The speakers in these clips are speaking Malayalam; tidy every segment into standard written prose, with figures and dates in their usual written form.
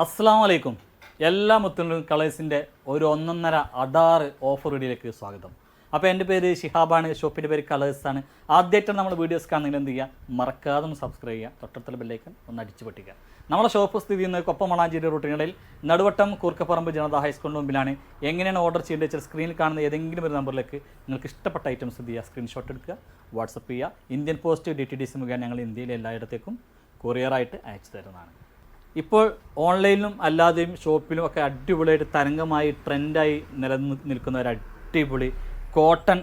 അസ്സലാമു അലൈക്കും. എല്ലാ മുത്തുകളും കളേഴ്സിൻ്റെ ഒരു ഒന്നൊന്നര അടാറ് ഓഫർ വീഡിയോയിലേക്ക് സ്വാഗതം. അപ്പോൾ എൻ്റെ പേര് ഷിഹാബാണ്, ഷോപ്പിൻ്റെ പേര് കളേഴ്സാണ്. ആദ്യമായിട്ടാണ് നമ്മൾ വീഡിയോസ് കാണുന്നതിൽ എന്ത് ചെയ്യുക, മറക്കാതെ ഒന്ന് സബ്സ്ക്രൈബ് ചെയ്യുക, തൊട്ടടുത്തുള്ള ബെല്ലൈക്കൺ ഒന്ന് അടിച്ചു പൊട്ടിക്കുക. നമ്മളെ ഷോപ്പ് സ്ഥിതി ചെയ്യുന്നത് കൊപ്പം വളാഞ്ചേരി റൂട്ടിനിടയിൽ നടുവട്ടം കൂർക്കപ്പറമ്പ് ജനതാ ഹൈസ്കൂളിന് മുമ്പിലാണ്. എങ്ങനെയാണ് ഓർഡർ ചെയ്യേണ്ടത് വെച്ചാൽ സ്ക്രീനിൽ കാണുന്ന ഏതെങ്കിലും ഒരു നമ്പറിലേക്ക് നിങ്ങൾക്ക് ഇഷ്ടപ്പെട്ട ഐറ്റംസ് എന്ത് ചെയ്യുക, സ്ക്രീൻഷോട്ട് എടുക്കുക, വാട്സപ്പ് ചെയ്യുക. ഇന്ത്യൻ പോസ്റ്റ് DTDC മുഖേന ഞങ്ങൾ ഇന്ത്യയിലെ എല്ലായിടത്തേക്കും കൊറിയറായിട്ട് അയച്ചു തരുന്നതാണ്. ഇപ്പോൾ ഓൺലൈനിലും അല്ലാതെയും ഷോപ്പിലും ഒക്കെ അടിപൊളിയായിട്ട് തരംഗമായി ട്രെൻഡായി നിൽക്കുന്ന ഒരു അടിപൊളി കോട്ടൺ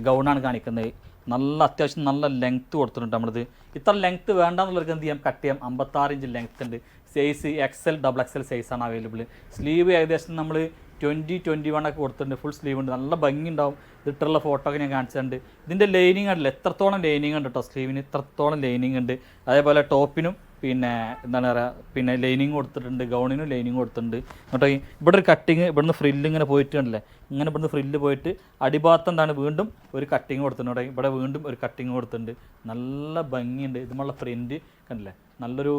ഗൗണാണ് കാണിക്കുന്നത്. നല്ല അത്യാവശ്യം നല്ല ലെങ്ത്ത് കൊടുത്തിട്ടുണ്ട്. നമ്മളത് ഇത്ര ലെങ്ത്ത് വേണ്ടെന്നുള്ളവർക്ക് എന്ത് ചെയ്യാം, കട്ട് ചെയ്യാം. 56 ഇഞ്ച് ലെങ്ത്ത് ഉണ്ട്. സൈസ് XL XXL സൈസാണ് അവൈലബിൾ. സ്ലീവ് ഏകദേശം നമ്മൾ 20-21 ഒക്കെ കൊടുത്തിട്ടുണ്ട്. ഫുൾ സ്ലീവ് ഉണ്ട്, നല്ല ഭംഗി ഉണ്ടാവും. ഇതിട്ടുള്ള ഫോട്ടോ ഒക്കെ ഞാൻ കാണിച്ചിട്ടുണ്ട്. ഇതിൻ്റെ ലൈനിങ് ഉണ്ടല്ലോ, എത്രത്തോളം ലൈനിങ് ഉണ്ട് കേട്ടോ. സ്ലീവിന് ഇത്രത്തോളം ലൈനിങ് ഉണ്ട്. അതേപോലെ ടോപ്പിനും എന്താണ് പറയുക, ലൈനിങ് കൊടുത്തിട്ടുണ്ട്. ഗൗണിനും ലൈനിങ് കൊടുത്തിട്ടുണ്ട് കേട്ടോ. ഇവിടെ ഒരു കട്ടിങ്, ഇവിടുന്ന് ഫ്രില്ല് ഇങ്ങനെ പോയിട്ട് കണ്ടില്ലേ, ഇങ്ങനെ ഇവിടുന്ന് ഫ്രില്ല് പോയിട്ട് അടിഭാഗത്ത് എന്താണ് വീണ്ടും ഒരു കട്ടിങ് കൊടുത്തിട്ടുണ്ട്. ഇവിടെ വീണ്ടും ഒരു കട്ടിങ് കൊടുത്തിട്ടുണ്ട്. നല്ല ഭംഗിയുണ്ട്. ഇതുമുള്ള പ്രിൻറ്റ് കണ്ടില്ലേ, നല്ലൊരു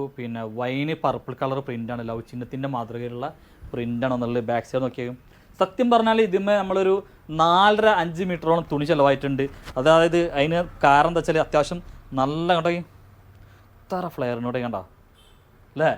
വൈന് പർപ്പിൾ കളർ പ്രിൻ്റാണ്. ലവ് ചിഹ്നത്തിൻ്റെ മാതൃകയിലുള്ള പ്രിൻ്റാണെന്നുള്ളത്. ബാക്ക് സൈഡ് നോക്കിയാൽ സത്യം പറഞ്ഞാൽ ഇതിന്മേൽ നമ്മളൊരു 4.5 മീറ്ററോളം തുണി ചിലവായിട്ടുണ്ട്. അതായത് അതിന് കാരണം എന്താ വെച്ചാൽ അത്യാവശ്യം നല്ല കണ്ടോ, ഇത്ര ഫ്ലെയറിനോടെ കണ്ടോ അല്ലേ,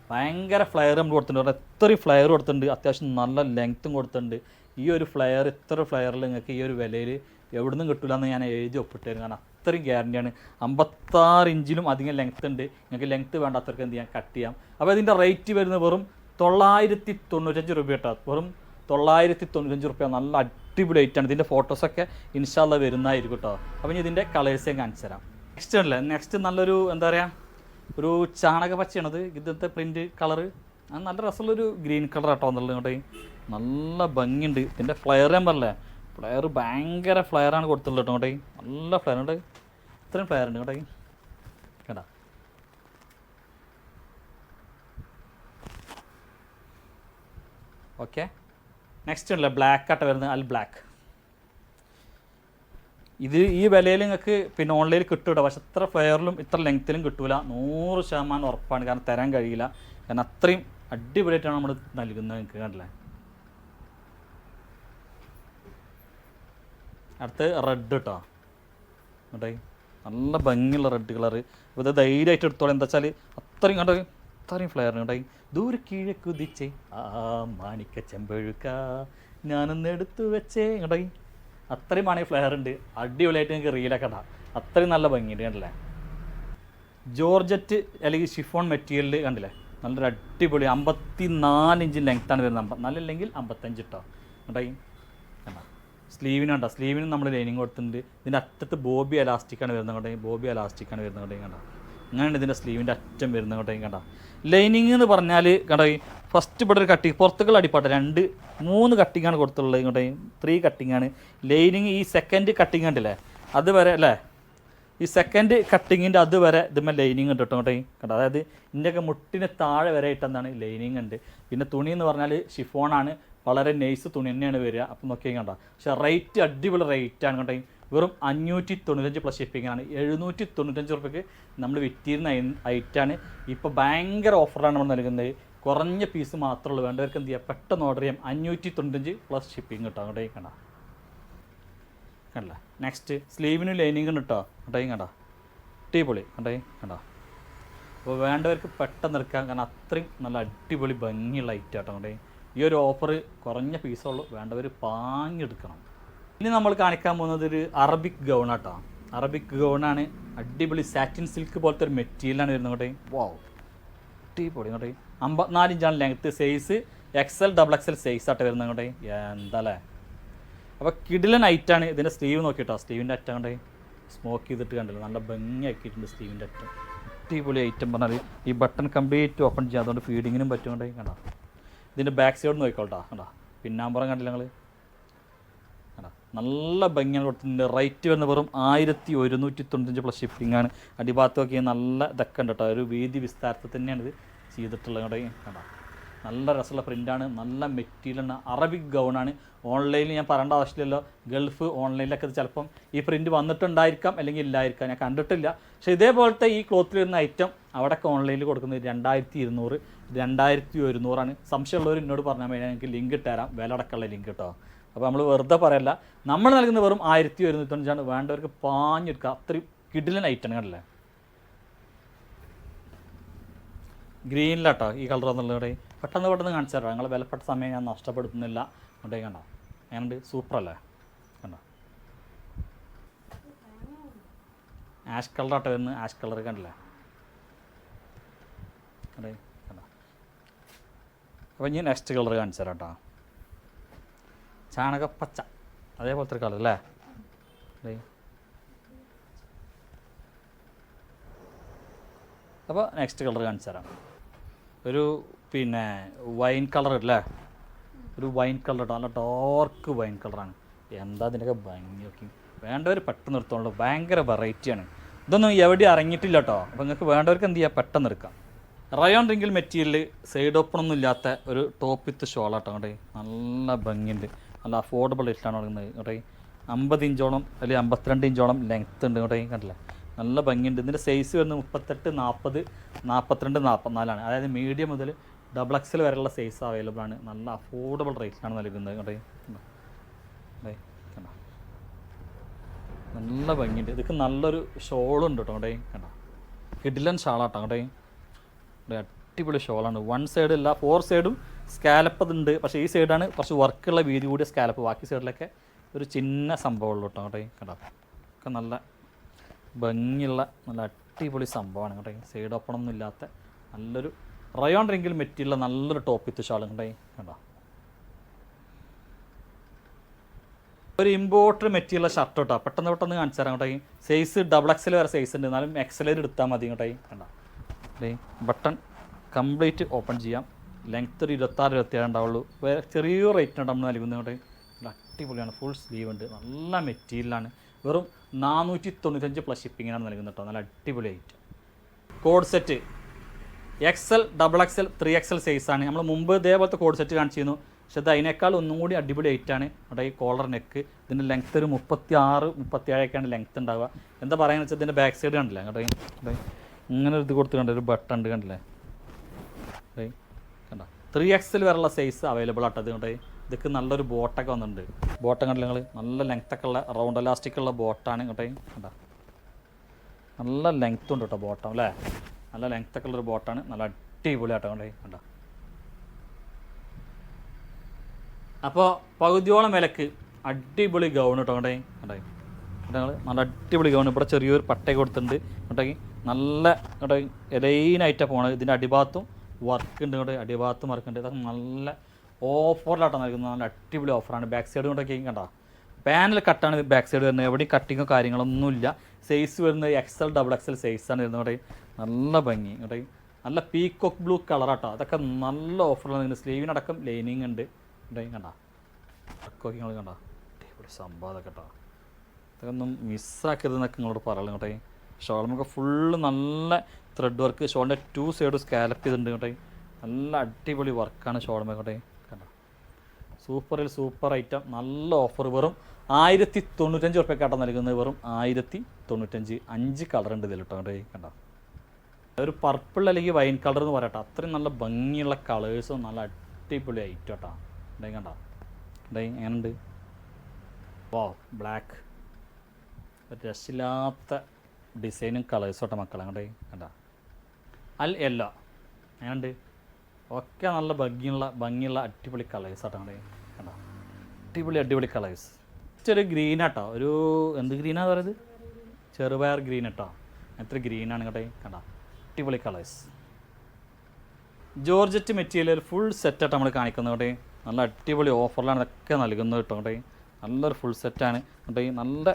ഭയങ്കര ഫ്ലെയർ നമ്മൾ കൊടുത്തിട്ടുണ്ട്. എത്രയും ഫ്ലെയർ കൊടുത്തിട്ടുണ്ട്, അത്യാവശ്യം നല്ല ലെങ്ത്തും കൊടുത്തിട്ടുണ്ട്. ഈ ഒരു ഫ്ലെയർ, ഇത്ര ഫ്ലെയറിൽ നിങ്ങൾക്ക് ഈ ഒരു വിലയിൽ എവിടെ നിന്നും കിട്ടില്ല എന്ന് ഞാൻ എഴുതി ഒപ്പിട്ടായിരുന്നു. കാരണം അത്രയും ഗ്യാരണ്ടിയാണ്. 56 ഇഞ്ചിലും അധികം ലെങ്ത്ത് ഉണ്ട്. നിങ്ങൾക്ക് ലെങ്ത്ത് വേണ്ടാത്തവർക്ക് എന്ത് ചെയ്യാം, കട്ട് ചെയ്യാം. അപ്പോൾ ഇതിൻ്റെ റേറ്റ് വരുന്നത് വെറും 995 രൂപ കേട്ടോ. വെറും 995 രൂപ. നല്ല അടിപൊളി ഐറ്റാണ്. ഇതിൻ്റെ ഫോട്ടോസൊക്കെ ഇൻഷാല്ല വരുന്നതായിരിക്കും കേട്ടോ. അപ്പോൾ ഇനി ഇതിൻ്റെ കളേഴ്സ് ഞാൻ കാണിച്ചു തരാം. നെക്സ്റ്റ് അല്ലേ, നെക്സ്റ്റ് നല്ലൊരു എന്താ പറയുക, ഒരു ചാണക പച്ചയാണത് ഇതിൻ്റെ പ്രിൻറ്റ് കളറ്. നല്ല രസമുള്ളൊരു ഗ്രീൻ കളർ കേട്ടോ എന്നുള്ളത്. ഇങ്ങോട്ടേ നല്ല ഭംഗിയുണ്ട്. ഇതിൻ്റെ ഫ്ലെയർ ഞാൻ പറഞ്ഞല്ലേ, ഫ്ലെയർ ഭയങ്കര ഫ്ലെയറാണ് കൊടുത്തുള്ളത് കേട്ടോ. ഇങ്ങോട്ടേ നല്ല ഫ്ലെയർ ഉണ്ട്, ഇത്രയും ഫ്ലെയർ ഉണ്ട് ഇങ്ങോട്ടേ കേട്ടോ. ഓക്കെ, നെക്സ്റ്റ് ഉണ്ടല്ലേ ബ്ലാക്ക് ആയിട്ട് വരുന്നത്, അൽ ബ്ലാക്ക്. ഇത് ഈ വിലയിൽ നിങ്ങൾക്ക് ഓൺലൈനിൽ കിട്ടൂല. പക്ഷെ ഇത്ര ഫ്ലെയറിലും ഇത്ര ലെങ്ത്തിലും കിട്ടൂല. 100% ഉറപ്പാണ്. കാരണം തരാൻ കഴിയില്ല. കാരണം അത്രയും അടിപൊളിയായിട്ടാണ് നമ്മൾ നൽകുന്നത്. നിങ്ങൾക്ക് കണ്ടില്ലേ. അടുത്ത് റെഡ് കേട്ടോ. കേട്ടോ നല്ല ഭംഗിയുള്ള റെഡ് കളറ്. അപ്പോൾ ഇത് ധൈര്യമായിട്ട് എടുത്തോളാം. എന്താ വെച്ചാൽ അത്രയും കണ്ടോ, അത്രയും ഫ്ലെയർ കേട്ടോ. ദൂരെ കീഴെ കുതിച്ചേ ആ മാണിക്ക ചെമ്പഴുക്ക ഞാനൊന്ന് എടുത്തു വെച്ചേ കേട്ടോ. അത്രയും മണി ഫ്ലെയർ ഉണ്ട്. അടിപൊളിയായിട്ട് നിങ്ങൾക്ക് റീലൊക്കെ ഇടാം. അത്രയും നല്ല ഭംഗിയുണ്ട് കണ്ടില്ലേ. ജോർജറ്റ് അല്ലെങ്കിൽ ഷിഫോൺ മെറ്റീരിയൽ കണ്ടില്ലേ, നല്ലൊരു അടിപൊളി 54 ഇഞ്ച് ലെങ്ത്താണ് വരുന്നത്. 54 അല്ലെങ്കിൽ 55 കേട്ടോ കേട്ടോ. കണ്ടോ സ്ലീവിനും കണ്ടോ, സ്ലീവിനും നമ്മൾ ലൈനിങ് കൊടുത്തിട്ടുണ്ട്. ഇതിൻ്റെ അറ്റത്ത് ബോബി എലാസ്റ്റിക്കാണ് വരുന്നത് കേട്ടോ. ബോബി എലാസ്റ്റിക്കാണ് വരുന്നത് കേട്ടോ. കണ്ടോ അങ്ങനെയാണ് ഇതിൻ്റെ സ്ലീവിൻ്റെ അറ്റം വരുന്നത് കേട്ടോ. കണ്ടോ ലൈനിങ് എന്ന് പറഞ്ഞാൽ കണ്ടോ, ഫസ്റ്റ് ഇവിടെ ഒരു കട്ടിങ്, പുറത്തുകൾ അടിപ്പാട്ടെ 2-3 കട്ടിങ്ങാണ് കൊടുത്തുള്ളത്. ഇങ്ങോട്ടേ 3 കട്ടിങ്ങാണ് ലൈനിങ്. ഈ സെക്കൻഡ് കട്ടിങ് ഉണ്ടല്ലേ അതുവരെ അല്ലേ, ഈ സെക്കൻഡ് കട്ടിങ്ങിൻ്റെ അതുവരെ ഇതുമ്മേ ലൈനിങ് ഉണ്ട് കേട്ടോ. ഇങ്ങോട്ടേ കണ്ടോ, അതായത് ഇതിൻ്റെയൊക്കെ മുട്ടിന് താഴെ വരെ ആയിട്ടെന്താണ് ലൈനിങ് ഉണ്ട്. പിന്നെ തുണി എന്ന് പറഞ്ഞാൽ ഷിഫോണാണ്, വളരെ നൈസ് തുണി തന്നെയാണ് വരിക. അപ്പം നോക്കിയാൽ കണ്ടോ. പക്ഷേ റേറ്റ് അടിപൊളി റേറ്റാണ് കേട്ടോ. വെറും 595 പ്ലസ് ഷിപ്പിങ്ങാണ്. 795 റുപ്യക്ക് നമ്മൾ വിറ്റിരുന്ന ഐറ്റാണ്. ഇപ്പോൾ ഭയങ്കര ഓഫറാണ് നമ്മൾ നൽകുന്നത്. കുറഞ്ഞ പീസ് മാത്രമേ ഉള്ളൂ. വേണ്ടവർക്ക് എന്ത് ചെയ്യുക, പെട്ടെന്ന് ഓർഡർ ചെയ്യാം. 595 പ്ലസ് ഷിപ്പിംഗ് കേട്ടോ. അങ്ങോട്ടേ കണ്ടോ കണ്ടോ. നെക്സ്റ്റ് സ്ലീവിനും ലൈനിങ് കേട്ടോ. അങ്ങോട്ടേ കണ്ടോ അടിപൊളി കണ്ടേ കണ്ടോ. അപ്പോൾ വേണ്ടവർക്ക് പെട്ടെന്ന് എടുക്കാം. കാരണം അത്രയും നല്ല അടിപൊളി ഭംഗിയുള്ള ഐറ്റം കേട്ടോ. അങ്ങോട്ടേ ഈ ഒരു ഓഫർ കുറഞ്ഞ പീസുള്ളൂ. വേണ്ടവർ പാഞ്ഞെടുക്കണം. ഇനി നമ്മൾ കാണിക്കാൻ പോകുന്നത് ഒരു അറബിക് ഗൗണാട്ടോ. അറബിക് ഗൗണാണ്. അടിപൊളി സാറ്റിൻ സിൽക്ക് പോലത്തെ ഒരു മെറ്റീരിയലാണ് വരുന്നത് കേട്ടോ. വാവ് അടിപൊളി കേട്ടോ. 54 ഇഞ്ചാണ് length. Size XL XXL size ആയിട്ട് വരുന്നത് കേട്ടോ. എന്താ അല്ലേ. അപ്പോൾ കിടിലൻ ഐറ്റാണ്. ഇതിൻ്റെ സ്ലീവ് നോക്കിയിട്ടോ, സ്ലീവിൻ്റെ അറ്റം കണ്ടേ സ്മോക്ക് ചെയ്തിട്ട് കണ്ടല്ലോ, നല്ല ഭംഗിയാക്കിയിട്ടുണ്ട് സ്ലീവിൻ്റെ അറ്റം. അടിപൊളി ഐറ്റം പറഞ്ഞാൽ ഈ ബട്ടൺ കംപ്ലീറ്റ് ഓപ്പൺ ചെയ്യാം. അതുകൊണ്ട് ഫീഡിങ്ങിനും പറ്റും കണ്ടോ. ഇതിൻ്റെ ബാക്ക് സൈഡ് നോക്കിക്കോട്ടോ കണ്ടോ, പിന്നാമ്പുറം കണ്ടില്ല ഞങ്ങൾ കണ്ടോ. നല്ല ഭംഗിയാണ് കൊടുത്തിട്ടുണ്ട്. റേറ്റ് വരുന്ന വെറും 1195 പ്ലസ് ഷിപ്പിംഗ് ആണ്. അടിഭാഗത്ത് നോക്കിയാൽ നല്ല ഇതൊക്കെ ഉണ്ട് കേട്ടോ. ഒരു വീതി വിസ്താരത്തിൽ തന്നെയാണ് ഇത് ചെയ്തിട്ടുള്ളത് കേട്ടോ. കണ്ടോ നല്ല രസമുള്ള പ്രിൻ്റാണ്, നല്ല മെറ്റീരിയലാണ്, അറബിക് ഗൗണാണ്. ഓൺലൈനിൽ ഞാൻ പറയേണ്ട ആവശ്യമില്ലല്ലോ, ഗൾഫ് ഓൺലൈനിലൊക്കെ ഇത് ചിലപ്പം ഈ പ്രിൻറ്റ് വന്നിട്ടുണ്ടായിരിക്കാം അല്ലെങ്കിൽ ഇല്ലായിരിക്കാം, ഞാൻ കണ്ടിട്ടില്ല. പക്ഷേ ഇതേപോലത്തെ ഈ ക്ലോത്തിൽ വരുന്ന ഐറ്റം അവിടെയൊക്കെ ഓൺലൈനിൽ കൊടുക്കുന്നത് 2200, 2100 സംശയമുള്ളവർ എന്നോട് പറഞ്ഞാൽ മതി, എനിക്ക് ലിങ്ക് ഇട്ടുതരാം, വില അടക്കമുള്ള ലിങ്ക് കേട്ടോ. അപ്പോൾ നമ്മൾ വെറുതെ പറയല്ല, നമ്മൾ നൽകുന്ന വെറും 1195, വേണ്ടവർക്ക് പാഞ്ഞെടുക്കുക. അത്രയും കിടിലൻ ഐറ്റം കണ്ടല്ലേ. ഗ്രീനിലാട്ടോ ഈ കളർ എന്നുള്ളത്. പെട്ടെന്ന് കാണിച്ചു തരാം, നിങ്ങൾ വിലപ്പെട്ട സമയം ഞാൻ നഷ്ടപ്പെടുത്തുന്നില്ല. അങ്ങോട്ടേ കണ്ടോ, ഞാനുണ്ട്, സൂപ്പറല്ലേ, കണ്ടോ ആഷ് കളറാട്ടോ വരുന്നത്, ആഷ് കളർ കണ്ടില്ലേ, അതെ കണ്ടോ. അപ്പോൾ ഇനി നെക്സ്റ്റ് കളർ കാണിച്ചു തരാം കേട്ടോ, ചാണകപ്പച്ച, അതേപോലത്തെ ഒരു കളർ അല്ലേ. അപ്പോൾ നെക്സ്റ്റ് കളർ കാണിച്ചു തരാം, ഒരു പിന്നെ വൈൻ കളർ അല്ലേ, ഒരു വൈൻ കളർ കേട്ടോ, നല്ല ഡാർക്ക് വൈൻ കളറാണ്. എന്താ ഇതിൻ്റെയൊക്കെ ഭംഗി നോക്കി, വേണ്ടവർ പെട്ടെന്ന് എടുത്തോളൂ, ഭയങ്കര വെറൈറ്റിയാണ്. ഇതൊന്നും എവിടെ ഇറങ്ങിയിട്ടില്ല കേട്ടോ. അപ്പോൾ നിങ്ങൾക്ക് വേണ്ടവർക്ക് എന്ത് ചെയ്യുക, പെട്ടെന്ന് എടുക്കാം. റയോൺ റിങ്കിൾ മെറ്റീരിയൽ, സൈഡ് ഓപ്പണൊന്നും ഇല്ലാത്ത ഒരു ടോപ്പ് വിത്ത് ഷോളാട്ടോ കേട്ടോ, നല്ല ഭംഗിയുണ്ട്, നല്ല അഫോർഡബിൾ റേറ്റിലാണ് കൊടുക്കുന്നത് കേട്ടോ. 50 ഇഞ്ചോളം അല്ലെങ്കിൽ 52 ഇഞ്ചോളം ലെങ്ത്ത് ഉണ്ട് കേട്ടോ, കണ്ടില്ലേ, നല്ല ഭംഗിയുണ്ട്. ഇതിൻ്റെ സൈസ് വരുന്നത് 38, 40, 42, 44, അതായത് മീഡിയം മുതൽ XXL വരെയുള്ള സൈസ് അവൈലബിൾ ആണ്. നല്ല അഫോർഡബിൾ റേറ്റിലാണ് നൽകുന്നത് കേട്ടോ. കണ്ടോ, നല്ല ഭംഗിയുണ്ട്. ഇതൊക്കെ നല്ലൊരു ഷോളുണ്ട് കേട്ടോ കേട്ടോ, കണ്ടോ, കിഡിലൻ ഷാളാട്ടോ കേട്ടോ, അടിപൊളി ഷോളാണ്. 1 സൈഡ് അല്ല, 4 സൈഡും സ്കാലപ്പ് അതുണ്ട്. പക്ഷേ ഈ സൈഡാണ് കുറച്ച് വർക്കുള്ള വീതി കൂടിയ സ്കാലപ്പ്, ബാക്കി സൈഡിലൊക്കെ ഒരു ചിന്ന സംഭവമുള്ളൂ കേട്ടോ കേട്ടോ, കണ്ടോ, ഒക്കെ നല്ല ഭംഗിയുള്ള നല്ല അടിപൊളി സംഭവമാണ് കേട്ടോ. സൈഡ് ഓപ്പണൊന്നും ഇല്ലാത്ത നല്ലൊരു റയോൺ റിങ്കിൾ മെറ്റീരിയൽ, നല്ലൊരു ടോപ്പ് വിത്ത് ഷാളും കേട്ടോ, കണ്ടോ. ഒരു ഇമ്പോർട്ടഡ് മെറ്റീരിയൽ ഷർട്ട് കേട്ടോ, പെട്ടെന്ന് കാണിച്ചു തരാം കേട്ടോ. സൈസ് XXL വരെ സൈസ് ഉണ്ട്, എന്നാലും XL എടുത്താൽ മതി കേട്ടോ, കണ്ടോ. ബട്ടൺ കംപ്ലീറ്റ് ഓപ്പൺ ചെയ്യാം. ലെങ്ത്ത് ഒരു 26, 27 ഉണ്ടാവുള്ളൂ. ചെറിയ റേറ്റിനാണ് നമ്മൾ നൽകുന്നത് കേട്ടോ. അടിപൊളിയാണ്, ഫുൾ സ്ലീവ് ഉണ്ട്, നല്ല മെറ്റീരിയലാണ്. വെറും 495 പ്ലസ് ഷിപ്പിങ്ങിനാണ് നൽകുന്നത് കേട്ടോ, നല്ല അടിപൊളി item. Code set XL, XXL, 3XL സൈസാണ്. നമ്മൾ മുമ്പ് ഇതേപോലത്തെ കോഡ് സെറ്റ് കാണിച്ചിരുന്നു, പക്ഷേ ഇത് അതിനേക്കാൾ ഒന്നും കൂടി അടിപൊളി ഐറ്റാണ് കേട്ടോ. ഈ കോളർ നെക്ക്, ഇതിൻ്റെ ലെങ്ത്ത് ഒരു 36, 37 ലെങ്ത്ത് ഉണ്ടാവുക. എന്താ പറയുക വെച്ചാൽ ഇതിൻ്റെ ബാക്ക് സൈഡ് കണ്ടില്ലേ കേട്ടോ, ഇങ്ങനെ ഇത് കൊടുത്ത് കണ്ടോ, ഒരു ബട്ടൺ ഉണ്ട് കണ്ടില്ലേ കണ്ടോ. 3XL വരെയുള്ള സൈസ് അവൈലബിൾ ആട്ടോ. ഇത് കണ്ടോ, ഇതൊക്കെ നല്ലൊരു ബോട്ടൊക്കെ വന്നിട്ടുണ്ട്. ബോട്ടം കണ്ടില്ല നിങ്ങൾ, നല്ല ലെങ്ത്തൊക്കെ ഉള്ള റൗണ്ട് എലാസ്റ്റിക്കുള്ള ബോട്ടാണ് കേട്ടോ, കണ്ടോ, നല്ല ലെങ്ത്തും ഉണ്ട് കേട്ടോ ബോട്ടം അല്ലേ, നല്ല ലെങ്ത്തൊക്കെ ഉള്ളൊരു ബോട്ടാണ്, നല്ല അടിപൊളി ആട്ടോ കണ്ടോ, കണ്ടോ. അപ്പോൾ പകുതിയോളം വിലക്ക് അടിപൊളി ഗൗൺ കേട്ടോ കണ്ടോ, കണ്ടോ, നല്ല അടിപൊളി ഗൗൺ. ഇവിടെ ചെറിയൊരു പട്ടയൊക്കെ കൊടുത്തിട്ടുണ്ട് കേട്ടോ, നല്ല കേട്ടോ, ലൈനായിട്ടാണ് പോണത്. ഇതിൻ്റെ അടിഭാഗത്തും വർക്ക് ഉണ്ട് കേട്ടോ, അടിഭാഗത്തും വർക്ക് ഉണ്ട്. ഇതൊക്കെ നല്ല ഓഫറിലാട്ടോ നൽകുന്നത്, നല്ല അടിപൊളി ഓഫറാണ്. ബാക്ക് സൈഡ് കൊണ്ടൊക്കെ കണ്ടോ, പാനൽ കട്ടാണ് ബാക്ക് സൈഡ് വരുന്നത്, എവിടെയും കട്ടിങ്ങോ കാര്യങ്ങളൊന്നുമില്ല. സൈസ് വരുന്നത് XL, XXL സൈസാണ് വരുന്നത് കേട്ടോ, നല്ല ഭംഗി കേട്ടോ, നല്ല പീക്കോക്ക് ബ്ലൂ കളറാട്ടോ. അതൊക്കെ നല്ല ഓഫറിലാണ് നിങ്ങൾ. സ്ലീവിനടക്കം ലൈനിങ് ഉണ്ട് കേട്ടോ, കണ്ടോ, വർക്കൊക്കെ നിങ്ങൾ കണ്ടോ, അടിപൊളി സംഭവം അതൊക്കെ കേട്ടോ. ഇതൊക്കെ ഒന്നും മിസ്സാക്കരുതെന്നൊക്കെ നിങ്ങളോട് പറയുള്ളൂ കേട്ടോ. ഷോൾമൊക്കെ ഫുള്ള് നല്ല ത്രെഡ് വർക്ക്, ഷോളിൻ്റെ 2 സൈഡും സ്കാലപ്പ് ചെയ്തിട്ടുണ്ട് കേട്ടോ, നല്ല അടിപൊളി വർക്കാണ് ഷോൾമ കേട്ടോ, കണ്ടോ. സൂപ്പറിൽ സൂപ്പർ ഐറ്റം, നല്ല ഓഫർ. വെറും 1095 ഉറുപ്പ്യക്കാട്ടോ നൽകുന്നത്, വെറും 1095. 5 കളർ ഉണ്ട് ഇതിൽ കേട്ടോ കണ്ടോ. ഒരു പർപ്പിൾ അല്ലെങ്കിൽ വൈൻ കളർ എന്ന് പറയട്ടോ, അത്രയും നല്ല ഭംഗിയുള്ള കളേഴ്സും നല്ല അടിപൊളി ഐറ്റം കേട്ടോ, കണ്ടോ. എങ്ങനെയുണ്ട്, വാ ബ്ലാക്ക്, രസില്ലാത്ത ഡിസൈനും കളേഴ്സും കേട്ടോ മക്കളെ കണ്ടോ, കണ്ടോ. അൽ യെല്ലോ എങ്ങനെയുണ്ട്, ഒക്കെ നല്ല ഭംഗിയുള്ള അടിപൊളി കളേഴ്സ് ആട്ടോ കണ്ടോ, അടിപൊളി കളേഴ്സ്. ചെറിയ ഗ്രീനാട്ടോ, ഒരു എന്ത് ഗ്രീനാണ് പറയുന്നത്, ചെറുപയർ ഗ്രീൻ കേട്ടോ, എത്ര ഗ്രീനാണ് കേട്ടോ, കണ്ടോ, അടിപൊളി കളേഴ്സ്. ജോർജറ്റ് മെറ്റീരിയൽ ഒരു ഫുൾ സെറ്റായിട്ട് നമ്മൾ കാണിക്കുന്നത് കേട്ടോ, നല്ല അടിപൊളി ഓഫറിലാണ് ഇതൊക്കെ നൽകുന്നത് കേട്ടോ കേട്ടോ. നല്ലൊരു ഫുൾ സെറ്റാണ് കേട്ടോ, നല്ല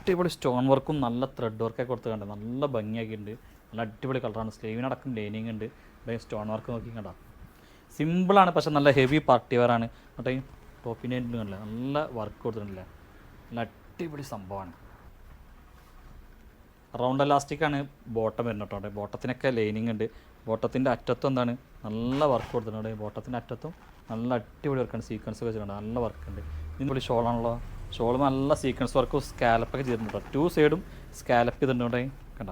അടിപൊളി സ്റ്റോൺ വർക്കും നല്ല ത്രെഡ് വർക്കൊക്കെ കൊടുത്ത് കണ്ടോ, നല്ല ഭംഗിയാക്കിയിട്ടുണ്ട്, നല്ല അടിപൊളി കളറാണ്. സ്ലീവിനടക്കം ലൈനിങ് ഉണ്ട് കേട്ടോ, സ്റ്റോൺ വർക്ക് നോക്കി കണ്ടോ. സിമ്പിളാണ് പക്ഷെ നല്ല ഹെവി പാർട്ടി വെയറാണ് കേട്ടോ. ടോപ്പിൻ്റെ കണ്ടില്ല, നല്ല വർക്ക് കൊടുത്തിട്ടില്ല, നല്ല അടിപൊളി സംഭവമാണ്. റൗണ്ട് എലാസ്റ്റിക്കാണ് ബോട്ടം വരുന്നത് കേട്ടോ, ബോട്ടത്തിനൊക്കെ ലൈനിങ് ഉണ്ട്, ബോട്ടത്തിൻ്റെ അറ്റത്തും എന്താണ് നല്ല വർക്ക് കൊടുത്തിട്ടുണ്ട്. ബോട്ടത്തിൻ്റെ അറ്റത്തും നല്ല അടിപൊളി വർക്കാണ്, സീക്വൻസ് ഒക്കെ വെച്ചിട്ടുണ്ട്, നല്ല വർക്കുണ്ട്. ഇതിനുള്ളിൽ ഷോളാണല്ലോ, ഷോൾ നല്ല സീക്വൻസ് വർക്കും സ്കാലപ്പൊക്കെ ചെയ്തിട്ടുണ്ട്. 2 സൈഡും സ്കാലപ്പ് ചെയ്തിട്ടുണ്ട്. കണ്ട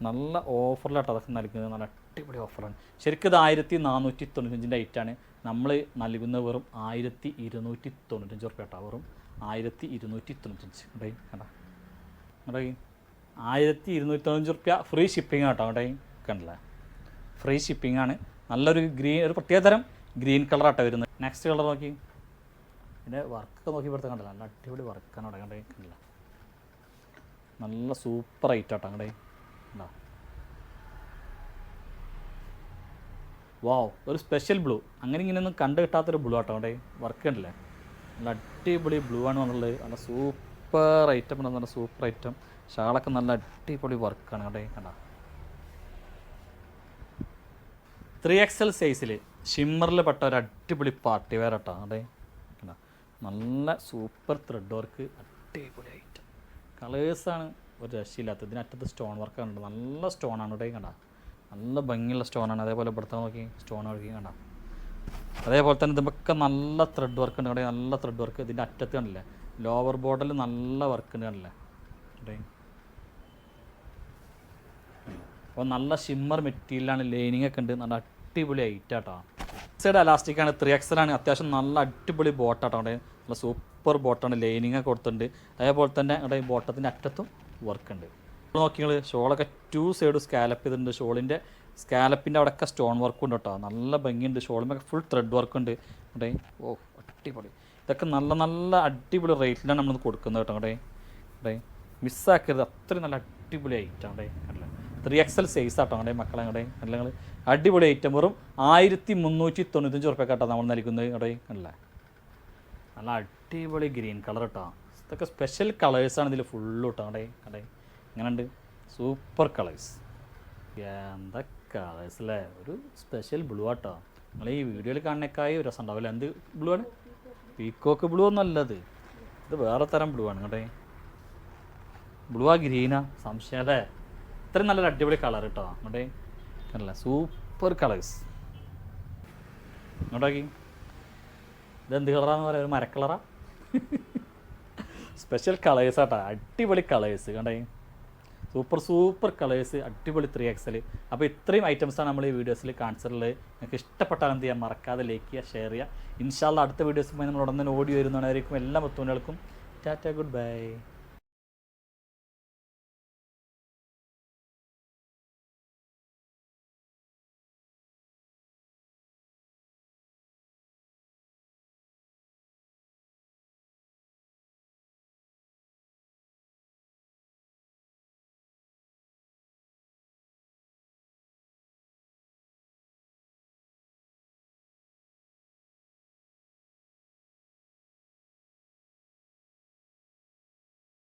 നല്ല ഓഫറിലാട്ടോ അതൊക്കെ നൽകുന്നത്, നല്ല അടിപൊളി ഓഫറാണ്. ശരിക്കും ഇത് 1495 ഐറ്റാണ്. നമ്മൾ നൽകുന്ന വെറും 1295 റുപ്യ കേട്ടോ, വെറും 1295. കണ്ടേ കണ്ട കണ്ടേ 1295 റുപ്യ ഫ്രീ ഷിപ്പിംഗ് കേട്ടോ. കണ്ടേ കണ്ടില്ലേ, ഫ്രീ ഷിപ്പിംഗ് ആണ്. നല്ലൊരു ഗ്രീൻ, ഒരു പ്രത്യേകതരം ഗ്രീൻ കളറാട്ടോ വരുന്നത്. നെക്സ്റ്റ് കളർ നോക്കി, ഇതിൻ്റെ വർക്കൊക്കെ നോക്കി ഇവിടുത്തെ കണ്ടില്ല, നല്ല അടിപൊളി വർക്കാണ് അവിടെ. കണ്ടേ കണ്ടില്ല, നല്ല സൂപ്പർ ഐറ്റാട്ടോ. കണ്ടേ ഉണ്ടോ, വാവ്, ഒരു സ്പെഷ്യൽ ബ്ലൂ, അങ്ങനെ ഇങ്ങനെയൊന്നും കണ്ടു കിട്ടാത്തൊരു ബ്ലൂ ആട്ടോ. അവിടെ വർക്ക് ഉണ്ടല്ലേ, നല്ല അടിപൊളി ബ്ലൂ ആണ് എന്നുള്ളത്. നല്ല സൂപ്പർ ഐറ്റം ഉണ്ട്, നല്ല സൂപ്പർ ഐറ്റം. ഷാളൊക്കെ നല്ല അടിപൊളി വർക്കാണ്. അവിടെ കണ്ട 3XL സൈസിൽ ഷിമ്മറിൽ പെട്ട ഒരു അടിപൊളി പാർട്ടി വെയർ ആട്ടോ. അവിടെ കണ്ട നല്ല സൂപ്പർ ത്രെഡ് വർക്ക്, അടിപൊളി ഐറ്റം. കളേഴ്സാണ് ഒരു രക്ഷയില്ലാത്ത. ഇതിനറ്റത്ത് സ്റ്റോൺ വർക്കാണ്, നല്ല സ്റ്റോണാണ്. ഇവിടെ കണ്ട നല്ല ഭംഗിയുള്ള സ്റ്റോണാണ്. അതേപോലെ ഇവിടുത്തെ നോക്കി സ്റ്റോൺ ഒഴുകി കണ്ട. അതേപോലെ തന്നെ ഇതൊക്കെ നല്ല ത്രെഡ് വർക്ക് ഉണ്ട്. ഇവിടെ നല്ല ത്രെഡ് വർക്ക്. ഇതിൻ്റെ അറ്റത്ത് കണ്ടില്ലേ, ലോവർ ബോർഡിൽ നല്ല വർക്ക് ഉണ്ട് കണ്ടില്ലേ. ഇവിടെ അപ്പോൾ നല്ല ഷിമ്മർ മെറ്റീരിയലാണ്, ലൈനിങ് ഒക്കെ ഉണ്ട്, നല്ല അടിപൊളി ഐറ്റാട്ടോ. സൈഡ് അലാസ്റ്റിക്കാണ്, 3XL ആണ്. അത്യാവശ്യം നല്ല അടിപൊളി ബോട്ടാട്ടോ. അവിടെ നല്ല സൂപ്പർ ബോട്ടാണ്, ലൈനിങ് ഒക്കെ കൊടുത്തിട്ടുണ്ട്. അതേപോലെ തന്നെ അവിടെ ബോട്ടത്തിൻ്റെ അറ്റത്തും വർക്ക് ഉണ്ട്. നോക്കിയാൽ ഷോളൊക്കെ 2 സൈഡ് സ്കാലപ്പ് ചെയ്തിട്ടുണ്ട്. ഷോളിൻ്റെ സ്കാലപ്പിൻ്റെ അവിടെയൊക്കെ സ്റ്റോൺ വർക്കും ഉണ്ട് കേട്ടോ, നല്ല ഭംഗിയുണ്ട്. ഷോളിമൊക്കെ ഫുൾ ത്രെഡ് വർക്കുണ്ട്. അവിടെ ഓ അടിപൊളി. ഇതൊക്കെ നല്ല നല്ല അടിപൊളി റേറ്റിലാണ് നമ്മൾ കൊടുക്കുന്നത് കേട്ടോ. അവിടെ അവിടെ മിസ്സാക്കരുത്, അത്രയും നല്ല അടിപൊളി ഐറ്റം. അവിടെ അല്ല 3XL സൈസ് ആട്ടോ. അവിടെ മക്കളെ അവിടെ അല്ലെങ്കിൽ അടിപൊളി ഐറ്റം. വെറും 1395 റുപ്യ കേട്ടോ നമ്മൾ നൽകുന്നത്. അവിടെ അല്ലേ, നല്ല അടിപൊളി ഗ്രീൻ കളർ കേട്ടോ. ഇതൊക്കെ സ്പെഷ്യൽ കളേഴ്സാണ് ഇതിൽ ഫുള്ള് കേട്ടോ. അവിടെ അവിടെ ഇങ്ങനെയുണ്ട്, സൂപ്പർ കളേഴ്സ്. എന്താ കളേഴ്സ് അല്ലേ, ഒരു സ്പെഷ്യൽ ബ്ലൂ ആട്ടോ. നിങ്ങൾ ഈ വീഡിയോയിൽ കാണുന്നേക്കായി ഒരു രസം ഉണ്ടാവില്ല. എന്ത് ബ്ലൂ ആണ്, പീക്കോക്ക് ബ്ലൂ ഒന്നും അല്ലത്, ഇത് വേറെ തരം ബ്ലൂ ആണ്. കേട്ടെ ബ്ലൂ ആ ഗ്രീനാ സംശയം അല്ലേ. ഇത്രയും നല്ലൊരു അടിപൊളി കളർ കേട്ടോ. അങ്ങോട്ടേ അല്ല സൂപ്പർ കളേഴ്സ്. ഇങ്ങോട്ടേക്ക് ഇതെന്ത് കളറാന്ന് പറയാം, ഒരു മരക്കളറാ. സ്പെഷ്യൽ കളേഴ്സ് ആട്ടോ, അടിപൊളി കളേഴ്സ്. കണ്ടേ സൂപ്പർ സൂപ്പർ കളേഴ്സ്, അടിപൊളി 3XL. അപ്പോൾ ഇത്രയും ഐറ്റംസാണ് നമ്മൾ ഈ വീഡിയോസിൽ കാണിച്ചിട്ടുള്ളത്. നിങ്ങൾക്ക് ഇഷ്ടപ്പെട്ടാൽ എന്ത് ചെയ്യുക, മറക്കാതെ ലൈക്ക് ചെയ്യുക, ഷെയർ ചെയ്യുക. ഇൻഷാല്ലാ അടുത്ത വീഡിയോസുമായി നമ്മൾ ഉടനെ ഓടി വരുന്നതായിരിക്കും. എല്ലാ മുത്തുമണികൾക്കും ടാറ്റ, ഗുഡ് ബൈ.